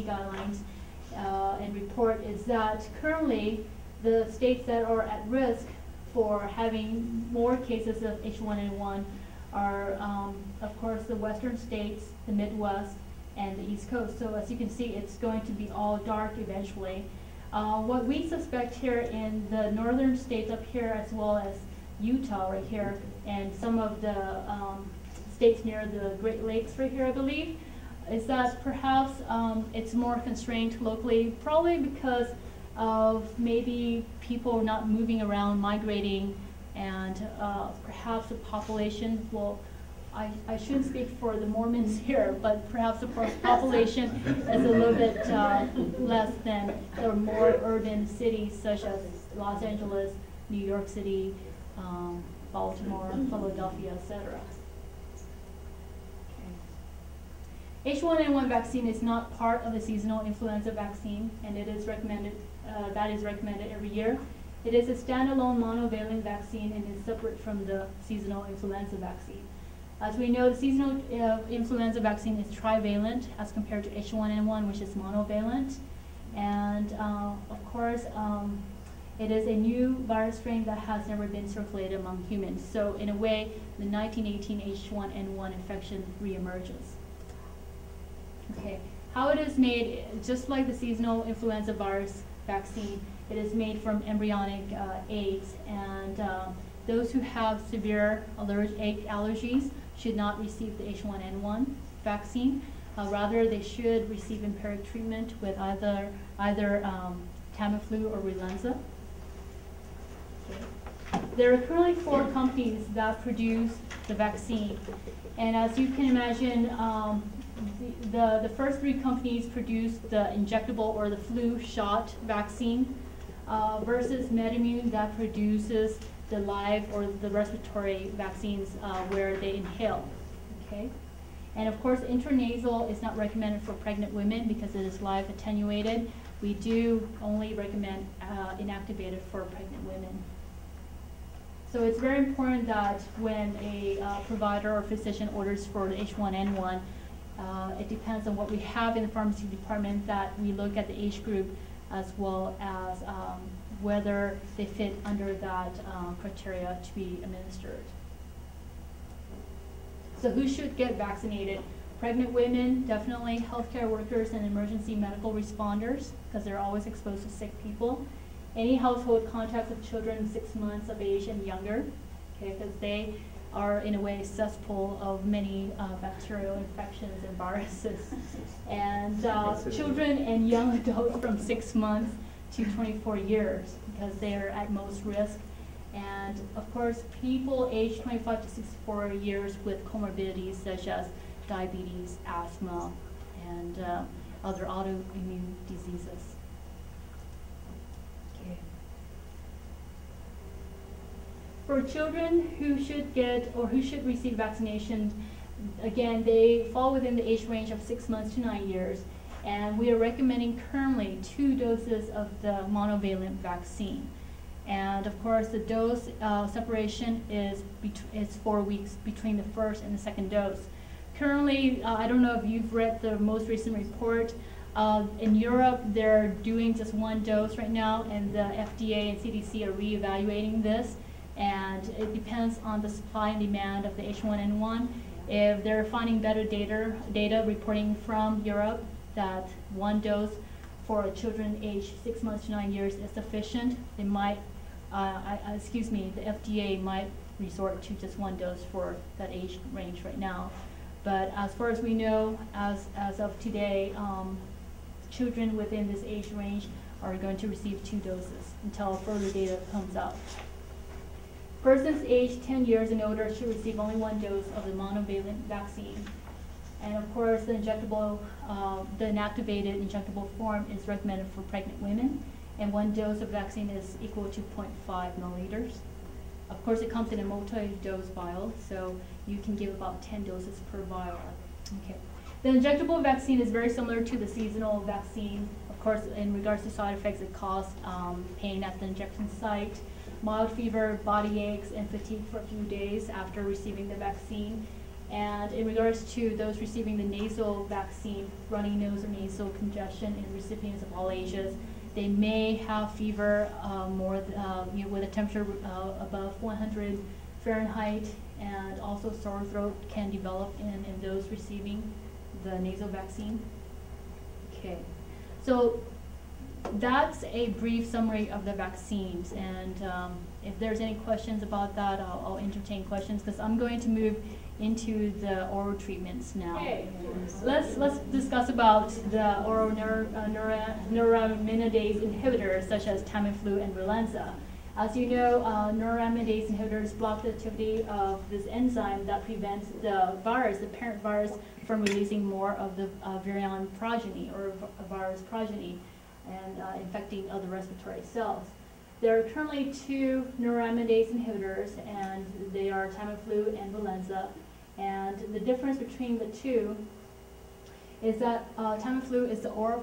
guidelines and report is that currently the states that are at risk for having more cases of H1N1 are, of course, the western states, the Midwest, and the East Coast. So as you can see, it's going to be all dark eventually. What we suspect here in the northern states up here, as well as Utah right here, and some of the states near the Great Lakes right here, I believe, is that perhaps it's more constrained locally, probably because of maybe people not moving around, migrating, and perhaps the population will, I shouldn't speak for the Mormons here, but perhaps the population is a little bit less than the more urban cities such as Los Angeles, New York City, Baltimore, Philadelphia, etc. H1N1 vaccine is not part of the seasonal influenza vaccine, and it is recommended, that is recommended every year. It is a standalone monovalent vaccine and is separate from the seasonal influenza vaccine. As we know, the seasonal influenza vaccine is trivalent as compared to H1N1, which is monovalent. And of course, it is a new virus strain that has never been circulated among humans. So in a way, the 1918 H1N1 infection reemerges. Okay, how it is made, just like the seasonal influenza virus vaccine, it is made from embryonic eggs, and those who have severe egg allergies should not receive the H1N1 vaccine. Rather, they should receive empiric treatment with either Tamiflu or Relenza. Okay. There are currently 4 companies that produce the vaccine, and as you can imagine, the first 3 companies produce the injectable or the flu shot vaccine versus MedImmune that produces the live or the respiratory vaccines where they inhale. Okay, and of course intranasal is not recommended for pregnant women because it is live attenuated. We do only recommend inactivated for pregnant women. So it's very important that when a provider or physician orders for the H1N1, it depends on what we have in the pharmacy department, that we look at the age group as well as whether they fit under that criteria to be administered. So who should get vaccinated? Pregnant women, definitely healthcare workers and emergency medical responders, because they're always exposed to sick people. Any household contacts of children 6 months of age and younger, okay, because they are in a way cesspool of many bacterial infections and viruses. And children and young adults from 6 months to 24 years, because they are at most risk. And of course, people aged 25 to 64 years with comorbidities such as diabetes, asthma, and other autoimmune diseases. Okay. For children who should get or who should receive vaccination, again, they fall within the age range of 6 months to 9 years. And we are recommending currently 2 doses of the monovalent vaccine. And of course, the dose separation is 4 weeks between the first and the second dose. Currently, I don't know if you've read the most recent report. In Europe, they're doing just 1 dose right now, and the FDA and CDC are reevaluating this. And it depends on the supply and demand of the H1N1. If they're finding better data reporting from Europe that 1 dose for children aged 6 months to 9 years is sufficient, they might, the FDA might resort to just 1 dose for that age range right now. But as far as we know, as of today, children within this age range are going to receive 2 doses until further data comes out. Persons aged 10 years and older should receive only 1 dose of the monovalent vaccine. And of course, the injectable, the inactivated injectable form is recommended for pregnant women, and 1 dose of vaccine is equal to 0.5 milliliters. Of course, it comes in a multi-dose vial, so you can give about 10 doses per vial. Okay. The injectable vaccine is very similar to the seasonal vaccine. Of course, in regards to side effects, it causes pain at the injection site, mild fever, body aches, and fatigue for a few days after receiving the vaccine. And in regards to those receiving the nasal vaccine, runny nose or nasal congestion in recipients of all ages, they may have fever with a temperature above 100 Fahrenheit, and also sore throat can develop in those receiving the nasal vaccine. Okay, so that's a brief summary of the vaccines, and if there's any questions about that, I'll entertain questions, because I'm going to move into the oral treatments now. Okay. Let's discuss about the oral neuraminidase inhibitors such as Tamiflu and Relenza. As you know, neuraminidase inhibitors block the activity of this enzyme that prevents the virus, the parent virus, from releasing more of the virion progeny or virus progeny and infecting other respiratory cells. There are currently 2 neuraminidase inhibitors, and they are Tamiflu and Relenza. And the difference between the two is that Tamiflu is the oral